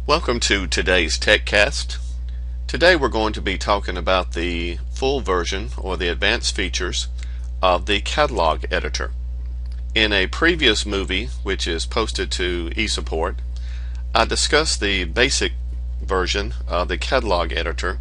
Welcome to today's TechCast. Today we're going to be talking about the full version or the advanced features of the catalog editor. In a previous movie, which is posted to eSupport, I discussed the basic version of the catalog editor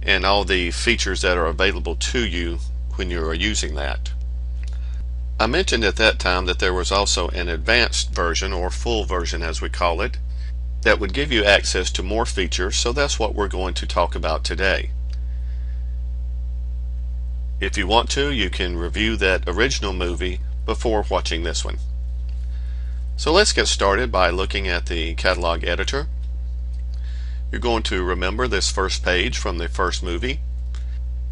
and all the features that are available to you when you are using that. I mentioned at that time that there was also an advanced version, or full version as we call it, that would give you access to more features, so that's what we're going to talk about today. If you want to, you can review that original movie before watching this one. So let's get started by looking at the catalog editor. You're going to remember this first page from the first movie,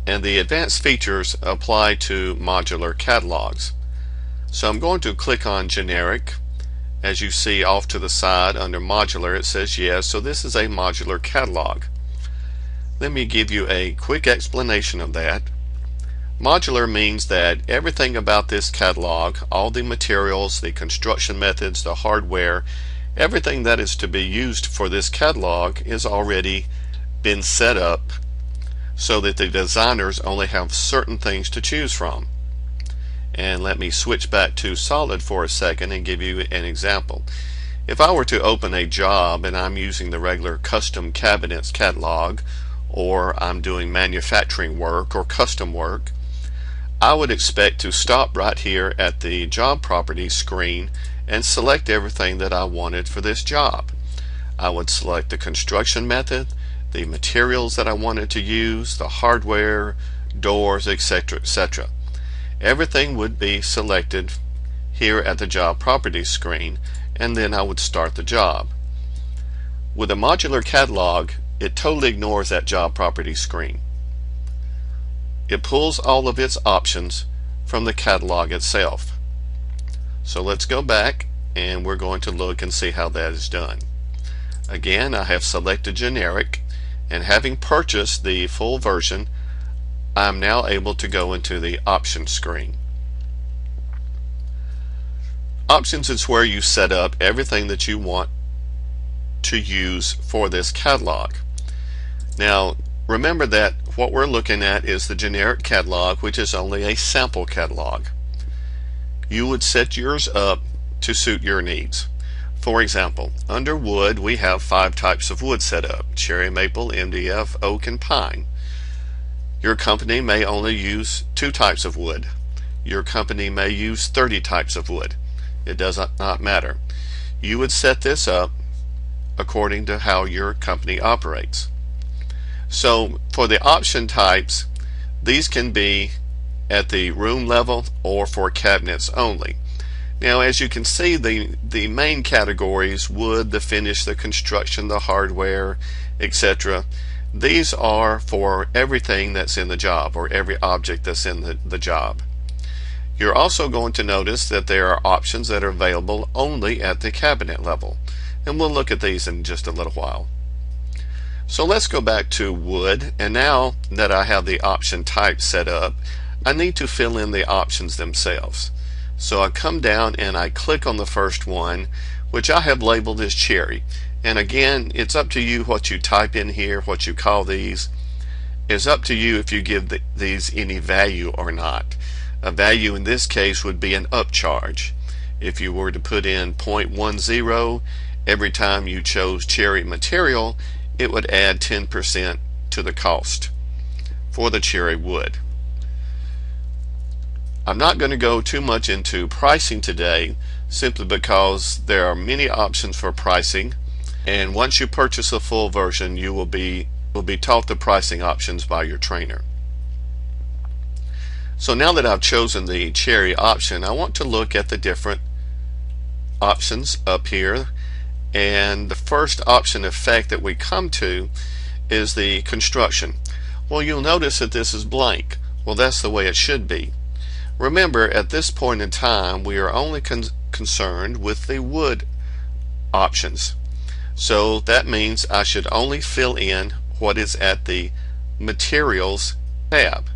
and the advanced features apply to modular catalogs. So I'm going to click on generic. As you see off to the side under modular, it says yes, so this is a modular catalog. Let me give you a quick explanation of that. Modular means that everything about this catalog, all the materials, the construction methods, the hardware, everything that is to be used for this catalog is already been set up so that the designers only have certain things to choose from. And let me switch back to solid for a second and give you an example. If I were to open a job and I'm using the regular custom cabinets catalog, or I'm doing manufacturing work or custom work, I would expect to stop right here at the job properties screen and select everything that I wanted for this job. I would select the construction method, the materials that I wanted to use, the hardware, doors, etc., etc. Everything would be selected here at the job properties screen, and then I would start the job. With a modular catalog, it totally ignores that job properties screen. It pulls all of its options from the catalog itself. So let's go back and we're going to look and see how that is done. Again, I have selected generic, and having purchased the full version, I'm now able to go into the options screen. Options is where you set up everything that you want to use for this catalog. Now remember that what we're looking at is the generic catalog, which is only a sample catalog. You would set yours up to suit your needs. For example, under wood we have 5 types of wood set up: cherry, maple, MDF, oak, and pine. Your company may only use 2 types of wood. Your company may use 30 types of wood. It does not matter. You would set this up according to how your company operates. So for the option types, these can be at the room level or for cabinets only. Now as you can see, the main categories: wood, the finish, the construction, the hardware, etc. These are for everything that's in the job, or every object that's in the job. You're also going to notice that there are options that are available only at the cabinet level, and we'll look at these in just a little while. So let's go back to wood, and now that I have the option type set up, I need to fill in the options themselves. So I come down and I click on the first one, which I have labeled as cherry. And again, it's up to you what you type in here, what you call these. It's up to you if you give these any value or not. A value in this case would be an upcharge. If you were to put in 0.10 every time you chose cherry material, it would add 10% to the cost for the cherry wood. I'm not going to go too much into pricing today, simply because there are many options for pricing. And once you purchase a full version, you will be taught the pricing options by your trainer. So now that I've chosen the cherry option, I want to look at the different options up here. And the first option effect that we come to is the construction. Well, you'll notice that this is blank. Well, that's the way it should be. Remember, at this point in time, we are only concerned with the wood options. So that means I should only fill in what is at the materials tab.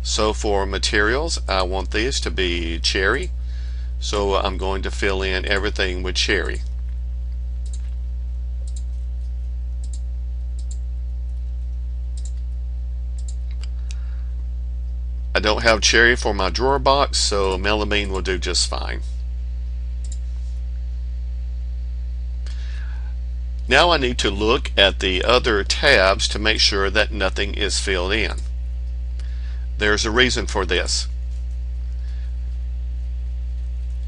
So for materials, I want these to be cherry. So I'm going to fill in everything with cherry. I don't have cherry for my drawer box, so melamine will do just fine. Now I need to look at the other tabs to make sure that nothing is filled in. There's a reason for this.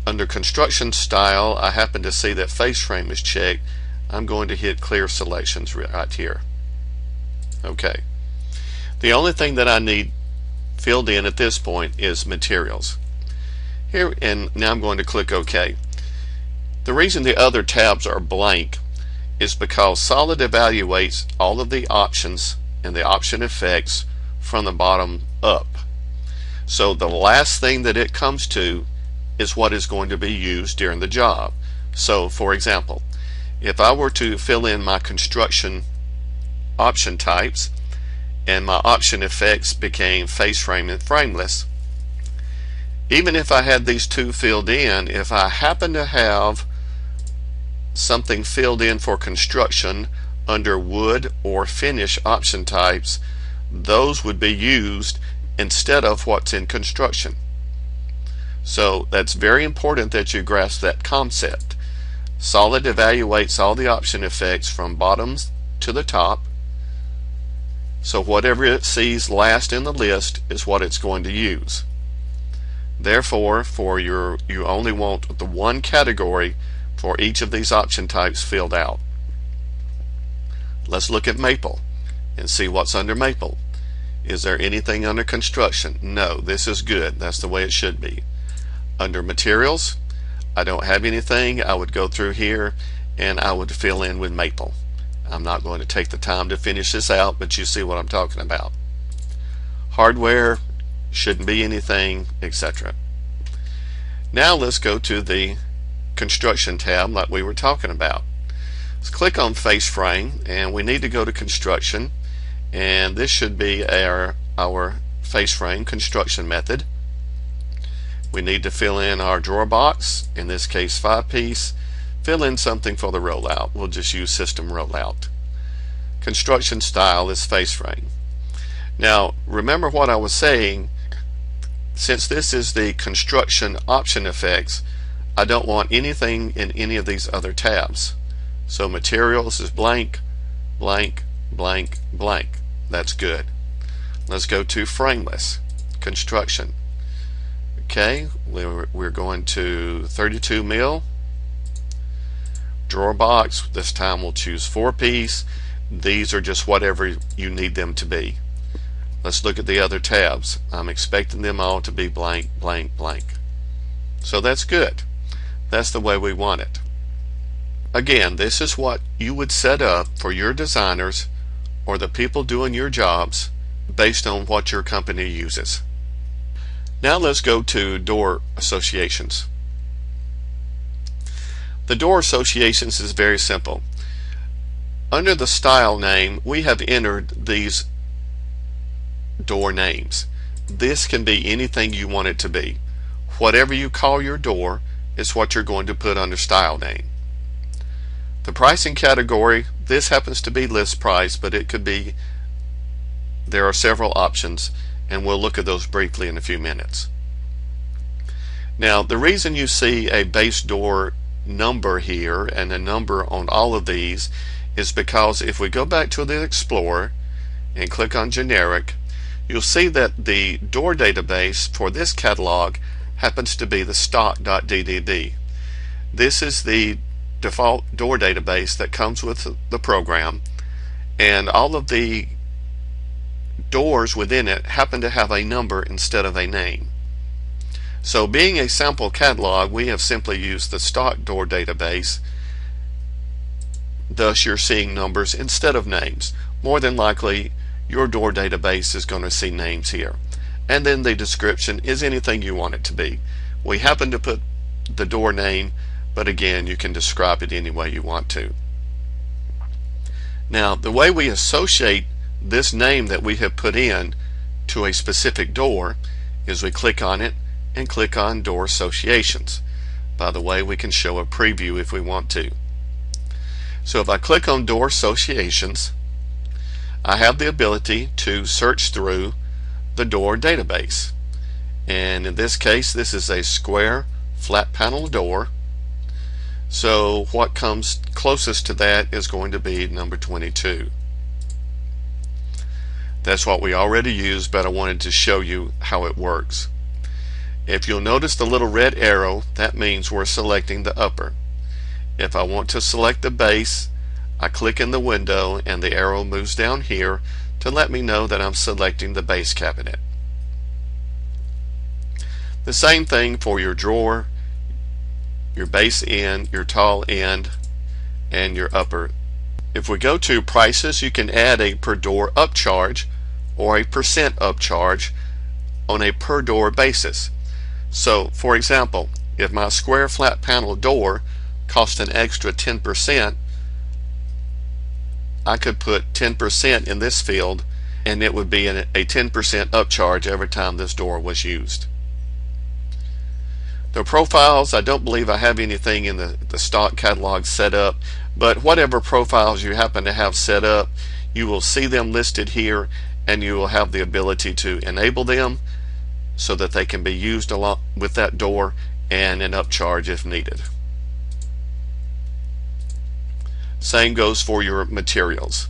Under construction style, I happen to see that face frame is checked. I'm going to hit clear selections right here. Okay. The only thing that I need filled in at this point is materials. Here, and now I'm going to click OK. The reason the other tabs are blank is because Solid evaluates all of the options and the option effects from the bottom up. So the last thing that it comes to is what is going to be used during the job. So for example, if I were to fill in my construction option types and my option effects became face frame and frameless, even if I had these two filled in, if I happen to have something filled in for construction under wood or finish option types, those would be used instead of what's in construction. So that's very important that you grasp that concept. Solid evaluates all the option effects from bottoms to the top, so whatever it sees last in the list is what it's going to use. Therefore, you only want the one category for each of these option types filled out. Let's look at maple and see what's under maple. Is there anything under construction? No, this is good. That's the way it should be. Under materials, I don't have anything. I would go through here and I would fill in with maple. I'm not going to take the time to finish this out, but you see what I'm talking about. Hardware, shouldn't be anything, etc. Now let's go to the construction tab like we were talking about. Let's click on face frame, and we need to go to construction, and this should be our face frame construction method. We need to fill in our drawer box, in this case 5-piece. Fill in something for the rollout. We'll just use system rollout. Construction style is face frame. Now remember what I was saying, since this is the construction option effects, I don't want anything in any of these other tabs. So materials is blank, blank, blank, blank. That's good. Let's go to frameless construction. Okay, we're going to 32 mil. Drawer box, this time we'll choose 4-piece. These are just whatever you need them to be. Let's look at the other tabs. I'm expecting them all to be blank, blank, blank. So that's good. That's the way we want it. Again, this is what you would set up for your designers or the people doing your jobs based on what your company uses. Now let's go to door associations. The door associations is very simple. Under the style name, we have entered these door names. This can be anything you want it to be. Whatever you call your door is what you're going to put under style name. The pricing category, this happens to be list price, but it could be, there are several options, and we'll look at those briefly in a few minutes. Now the reason you see a base door number here and a number on all of these is because if we go back to the Explorer and click on generic, you'll see that the door database for this catalog happens to be the stock.ddd. This is the default door database that comes with the program, and all of the doors within it happen to have a number instead of a name. So being a sample catalog, we have simply used the stock door database. Thus you're seeing numbers instead of names. More than likely your door database is going to see names here, and then the description is anything you want it to be. We happen to put the door name, but again, you can describe it any way you want to. Now the way we associate this name that we have put in to a specific door is we click on it and click on door associations. By the way, we can show a preview if we want to. So if I click on door associations, I have the ability to search through the door database. and in this case this is a square flat panel door, so what comes closest to that is going to be number 22. That's what we already used, but I wanted to show you how it works. If you'll notice the little red arrow, that means we're selecting the upper. If I want to select the base, I click in the window and the arrow moves down here to let me know that I'm selecting the base cabinet. The same thing for your drawer, your base end, your tall end, and your upper. If we go to prices, you can add a per door upcharge or a percent upcharge on a per door basis. So for example, if my square flat panel door cost an extra 10%, I could put 10% in this field and it would be a 10% upcharge every time this door was used. The profiles, I don't believe I have anything in the stock catalog set up, but whatever profiles you happen to have set up, you will see them listed here and you will have the ability to enable them so that they can be used along with that door and an upcharge if needed. Same goes for your materials.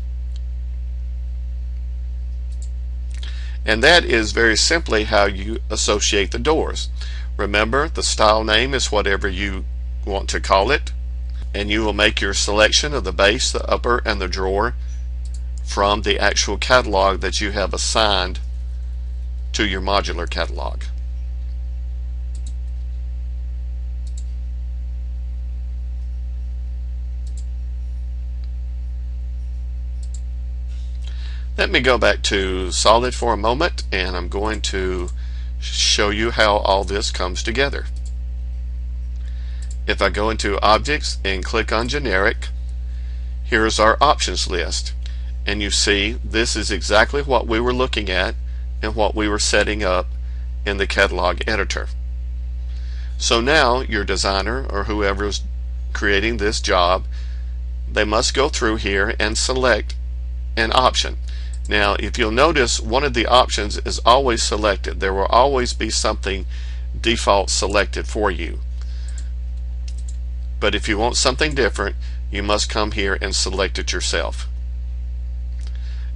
And that is very simply how you associate the doors. Remember, the style name is whatever you want to call it, and you will make your selection of the base, the upper, and the drawer from the actual catalog that you have assigned to your modular catalog. Let me go back to Solid for a moment, and I'm going to show you how all this comes together. If I go into Objects and click on Generic, here's our options list, and you see this is exactly what we were looking at and what we were setting up in the catalog editor. So now your designer or whoever is creating this job, they must go through here and select an option. Now if you'll notice, one of the options is always selected. There will always be something default selected for you. But if you want something different, you must come here and select it yourself.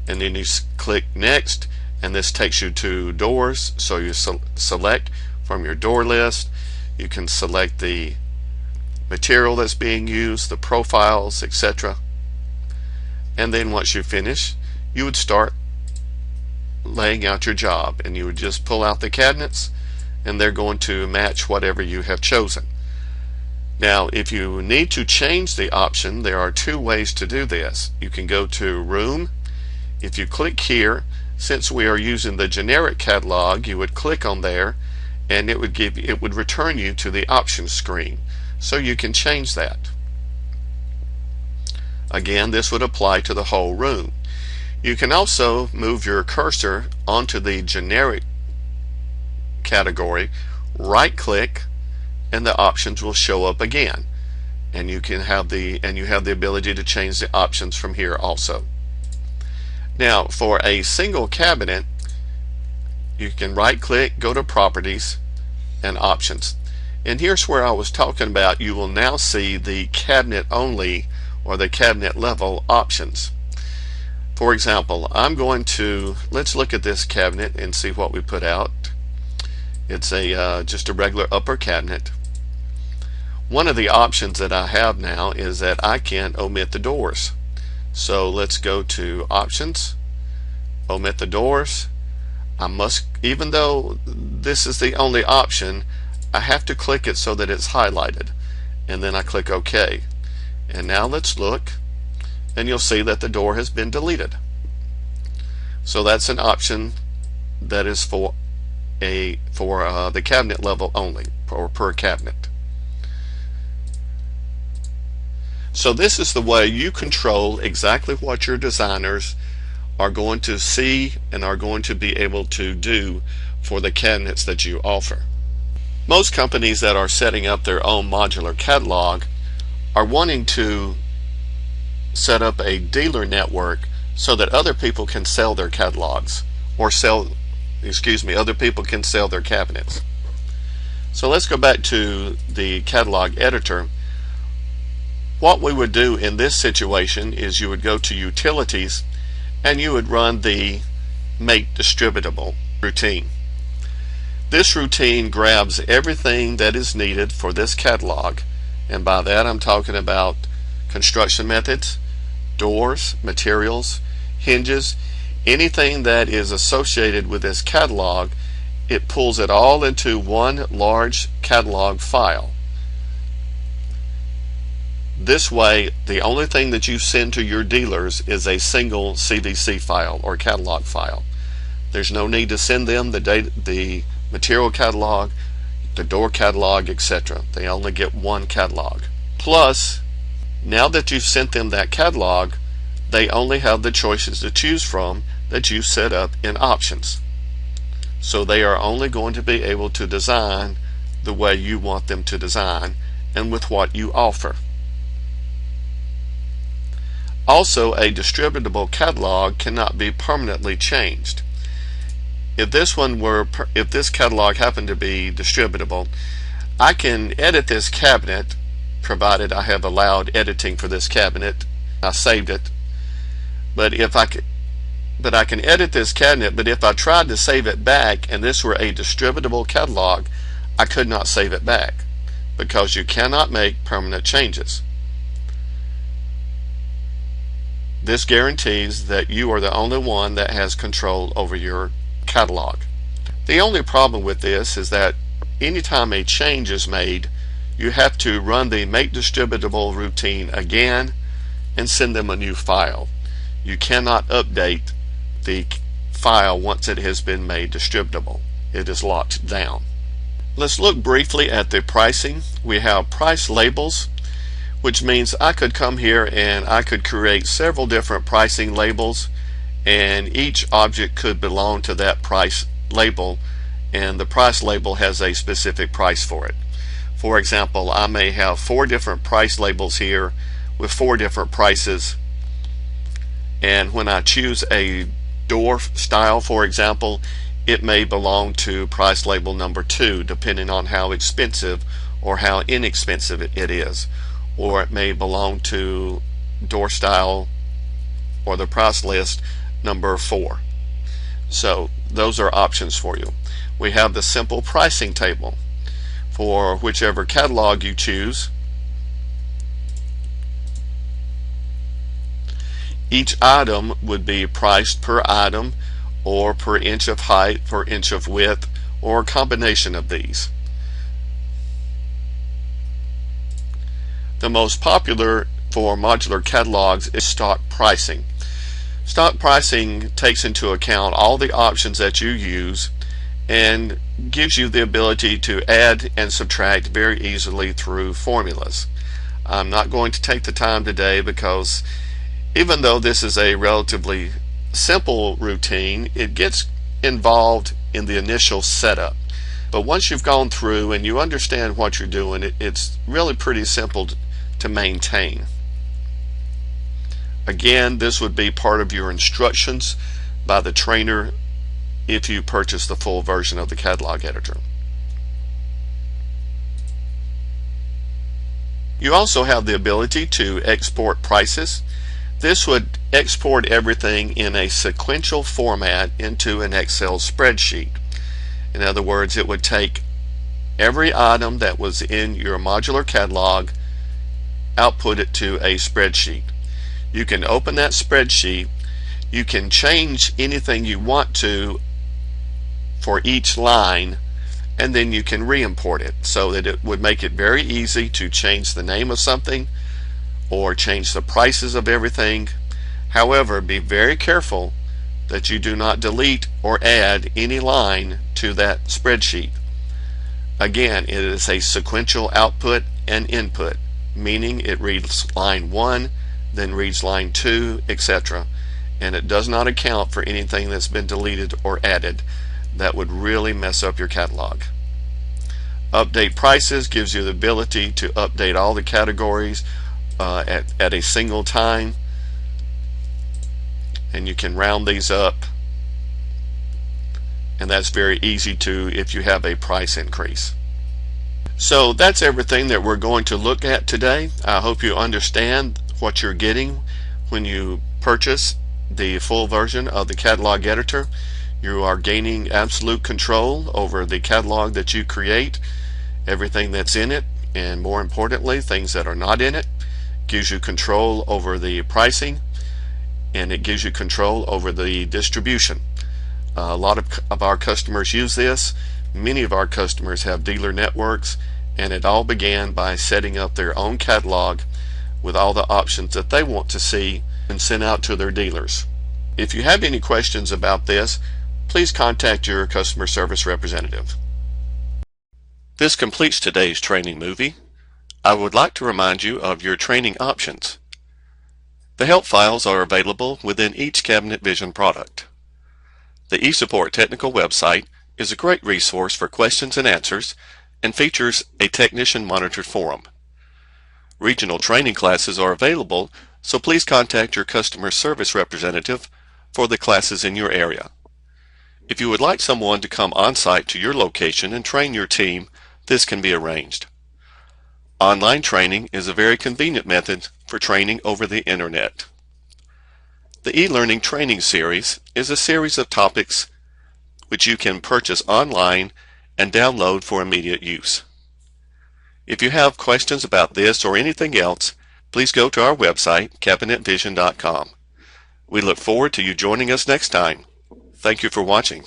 And then you click Next, and this takes you to doors. So you select from your door list. You can select the material that's being used, the profiles, etc. And then once you finish, you would start laying out your job, and you would just pull out the cabinets and they're going to match whatever you have chosen. Now if you need to change the option, there are two ways to do this. You can go to Room. If you click here, since we are using the generic catalog, you would click on there and it would return you to the options screen, so you can change that. Again, this would apply to the whole room. You can also move your cursor onto the generic category, right click, and the options will show up again, and you have the ability to change the options from here also. Now for a single cabinet, you can right click, go to Properties and Options, and here's where I was talking about. You will now see the cabinet only or the cabinet level options. For example, let's look at this cabinet and see what we put out. It's just a regular upper cabinet. One of the options that I have now is that I can omit the doors. So let's go to Options, Omit the Doors. Even though this is the only option, I have to click it so that it's highlighted, and then I click OK. And now let's look, and you'll see that the door has been deleted. So that's an option that is for the cabinet level only, or per cabinet. So this is the way you control exactly what your designers are going to see and are going to be able to do for the cabinets that you offer. Most companies that are setting up their own modular catalog are wanting to set up a dealer network so that other people can sell their catalogs or sell other people can sell their cabinets. So let's go back to the catalog editor. What we would do in this situation is you would go to Utilities and you would run the Make Distributable routine. This routine grabs everything that is needed for this catalog, and by that I'm talking about construction methods, doors, materials, hinges, anything that is associated with this catalog. It pulls it all into one large catalog file. This way, the only thing that you send to your dealers is a single CVC file or catalog file. There's no need to send them the material catalog, the door catalog, etc. They only get one catalog. Plus, now that you've sent them that catalog, they only have the choices to choose from that you set up in options. So they are only going to be able to design the way you want them to design and with what you offer. Also, a distributable catalog cannot be permanently changed. If this catalog happened to be distributable, I can edit this cabinet, provided I have allowed editing for this cabinet. I saved it. But I can edit this cabinet, but if I tried to save it back and this were a distributable catalog, I could not save it back because you cannot make permanent changes. This guarantees that you are the only one that has control over your catalog. The only problem with this is that anytime a change is made, you have to run the Make Distributable routine again and send them a new file. You cannot update the file once it has been made distributable. It is locked down. Let's look briefly at the pricing. We have price labels, which means I could come here and I could create several different pricing labels, and each object could belong to that price label, and the price label has a specific price for it. For example, I may have 4 different price labels here with 4 different prices, and when I choose a door style, for example, it may belong to price label number 2 depending on how expensive or how inexpensive it is, or it may belong to door style or the price list number 4. So those are options for you. We have the simple pricing table for whichever catalog you choose. Each item would be priced per item or per inch of height, per inch of width, or a combination of these. The most popular for modular catalogs is stock pricing. Stock pricing takes into account all the options that you use and gives you the ability to add and subtract very easily through formulas. I'm not going to take the time today because even though this is a relatively simple routine, it gets involved in the initial setup. But once you've gone through and you understand what you're doing, it's really pretty simple to maintain. Again, this would be part of your instructions by the trainer if you purchase the full version of the catalog editor. You also have the ability to export prices. This would export everything in a sequential format into an Excel spreadsheet. In other words, it would take every item that was in your modular catalog, output it to a spreadsheet. You can open that spreadsheet, you can change anything you want to for each line, and then you can re-import it, so that it would make it very easy to change the name of something or change the prices of everything. However, be very careful that you do not delete or add any line to that spreadsheet. Again, it is a sequential output and input, meaning it reads line 1, then reads line 2, etc. And it does not account for anything that's been deleted or added. That would really mess up your catalog. Update prices gives you the ability to update all the categories at a single time, and you can round these up and that's very easy too if you have a price increase. So that's everything that we're going to look at today. I hope you understand what you're getting when you purchase the full version of the catalog editor. You are gaining absolute control over the catalog that you create, everything that's in it, and more importantly, things that are not in it. It gives you control over the pricing, and it gives you control over the distribution. A lot of our customers use this. Many of our customers have dealer networks, and it all began by setting up their own catalog with all the options that they want to see and send out to their dealers. If you have any questions about this, please contact your customer service representative. This completes today's training movie. I would like to remind you of your training options. The help files are available within each Cabinet Vision product. The eSupport technical website is a great resource for questions and answers and features a technician monitored forum. Regional training classes are available, so please contact your customer service representative for the classes in your area. If you would like someone to come on-site to your location and train your team, this can be arranged. Online training is a very convenient method for training over the Internet. The e-learning training series is a series of topics which you can purchase online and download for immediate use. If you have questions about this or anything else, please go to our website, cabinetvision.com. We look forward to you joining us next time. Thank you for watching.